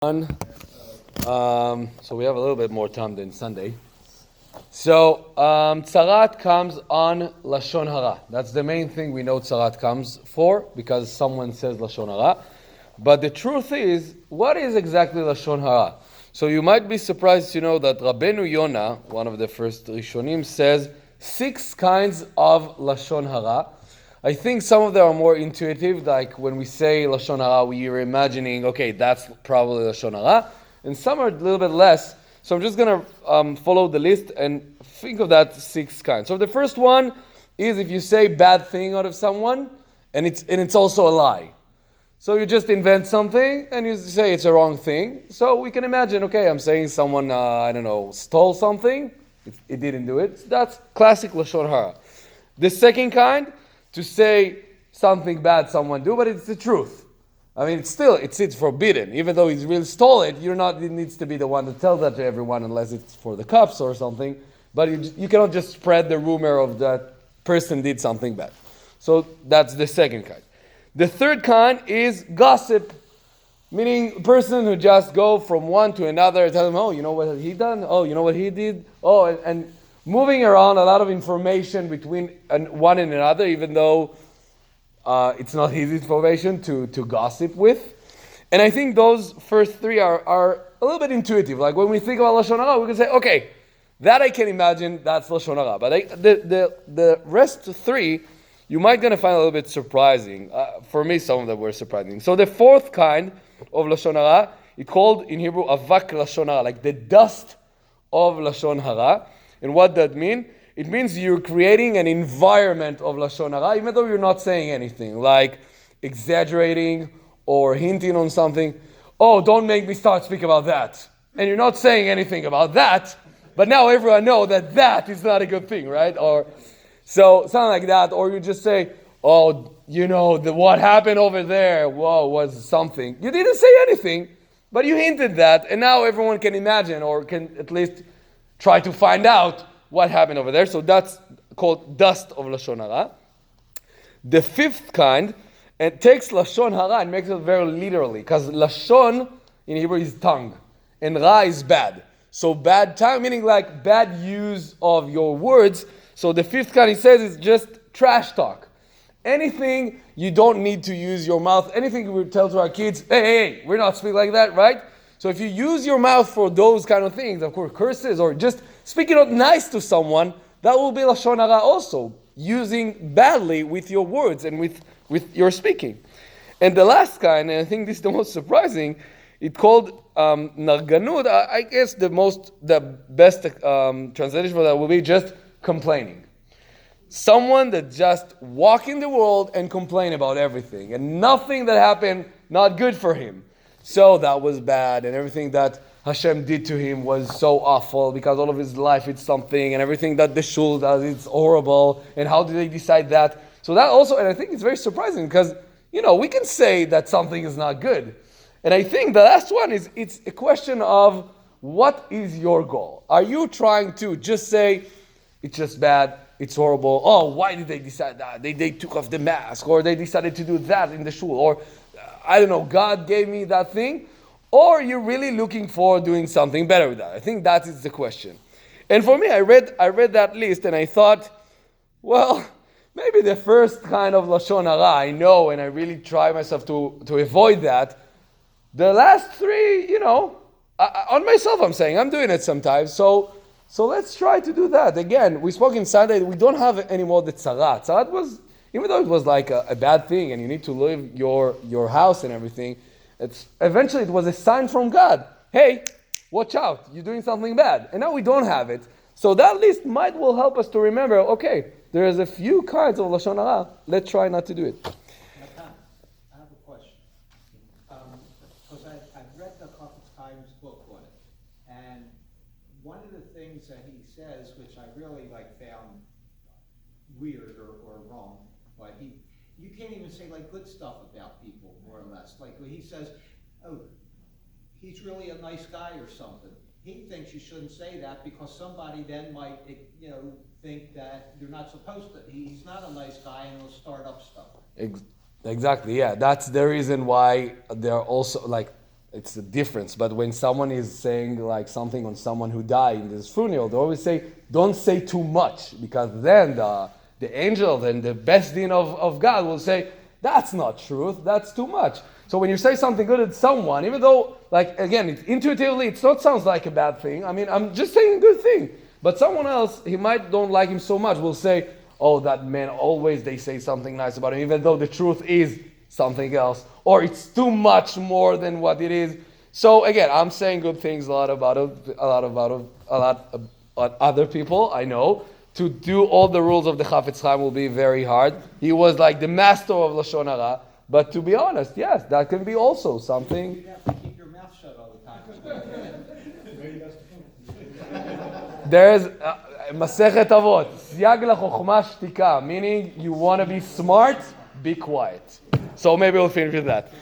So we have a little bit more time than Sunday. So Tzarat comes on Lashon Hara. That's the main thing we know Tzarat comes for, because someone says Lashon Hara. But the truth is, what is exactly Lashon Hara? So you might be surprised to know that Rabbeinu Yonah, one of the first Rishonim, says 6 kinds of Lashon Hara. I think some of them are more intuitive, like when we say Lashon Hara, we are imagining, okay, that's probably Lashon Hara. And some are a little bit less. So I'm just going to follow the list and think of that 6 kinds. So the first one is if you say bad thing out of someone, and it's also a lie. So you just invent something and you say it's a wrong thing. So we can imagine, okay, I'm saying someone, stole something. It didn't do it. That's classic Lashon Hara. The second kind, to say something bad someone do, but it's the truth. I mean, it's forbidden. Even though he really stole it, it needs to be the one to tell that to everyone, unless it's for the cops or something. But you cannot just spread the rumor of that person did something bad. So that's the second kind. The third kind is gossip, meaning a person who just go from one to another, tell them, oh, you know what he done? Oh, you know what he did? Oh, and moving around a lot of information between one and another, even though it's not his information to gossip with. And I think those first 3 are a little bit intuitive. Like when we think about Lashon Hara, we can say, okay, that I can imagine, that's Lashon Hara. But the rest 3, you might going to find a little bit surprising. For me, some of them were surprising. So the fourth kind of Lashon Hara, it's called in Hebrew, avak Lashon Hara, like the dust of Lashon Hara. And what that mean? It means you're creating an environment of Lashon Hara, even though you're not saying anything, like exaggerating or hinting on something. Oh, don't make me start speaking about that. And you're not saying anything about that, but now everyone knows that is not a good thing, right? Or so something like that. Or you just say, oh, what happened over there, was something. You didn't say anything, but you hinted that, and now everyone can imagine or can at least try to find out what happened over there. So that's called dust of Lashon Hara. The fifth kind, it takes Lashon Hara and makes it very literally, because Lashon in Hebrew is tongue, and Ra is bad. So bad tongue, meaning like bad use of your words. So the fifth kind, he says, is just trash talk. Anything you don't need to use your mouth, anything we tell to our kids, hey, we're not speaking like that, right? So if you use your mouth for those kind of things, of course, curses, or just speaking not nice to someone, that will be Lashon Hara also, using badly with your words and with your speaking. And the last kind, and I think this is the most surprising, it's called Narganud. I guess the best translation for that will be just complaining. Someone that just walk in the world and complain about everything, and nothing that happened, not good for him. So that was bad, and everything that Hashem did to him was so awful, because all of his life it's something, and everything that the shul does, it's horrible, and how did they decide that? So that also, and I think it's very surprising, because, we can say that something is not good. And I think the last one is, it's a question of, what is your goal? Are you trying to just say, it's just bad, it's horrible, oh, why did they decide that? They took off the mask, or they decided to do that in the shul, or I don't know, God gave me that thing, or you're really looking for doing something better with that? I think that is the question. And for me, I read that list and I thought, well, maybe the first kind of Lashon Hara I know, and I really try myself to avoid that. The last 3, on myself I'm saying, I'm doing it sometimes, so let's try to do that. Again, we spoke in Sunday, we don't have anymore the Tzarat. Tzarat was, even though it was like a bad thing and you need to leave your house and everything, eventually it was a sign from God. Hey, watch out, you're doing something bad. And now we don't have it. So that list will help us to remember, okay, there's a few kinds of Lashon Hara. Let's try not to do it. Matan, I have a question. Because I've read the Chafetz Chaim's book on it. And one of the things that he says, which I really found weird or wrong, but you can't even say good stuff about people, more or less. Like when he says, oh, he's really a nice guy or something. He thinks you shouldn't say that because somebody then might, think that you're not supposed to. He's not a nice guy and he'll start up stuff. Exactly, yeah. That's the reason why there are also it's a difference. But when someone is saying like something on someone who died in this funeral, they always say, don't say too much, because then the angels and the best din of God will say, that's not truth, that's too much. So when you say something good at someone, even though, like, again, intuitively, it not sounds like a bad thing. I mean, I'm just saying a good thing. But someone else, he might don't like him so much, will say, oh, that man, always they say something nice about him, even though the truth is something else. Or it's too much more than what it is. So again, I'm saying good things a lot about other people, I know. To do all the rules of the Chafetz Chaim will be very hard. He was like the master of Lashon Hara. But to be honest, yes, that can be also something. You'd have to keep your mouth shut all the time. There's Masechet Avot, Siyag LaChochma Shtika, meaning you want to be smart, be quiet. So maybe we'll finish with that.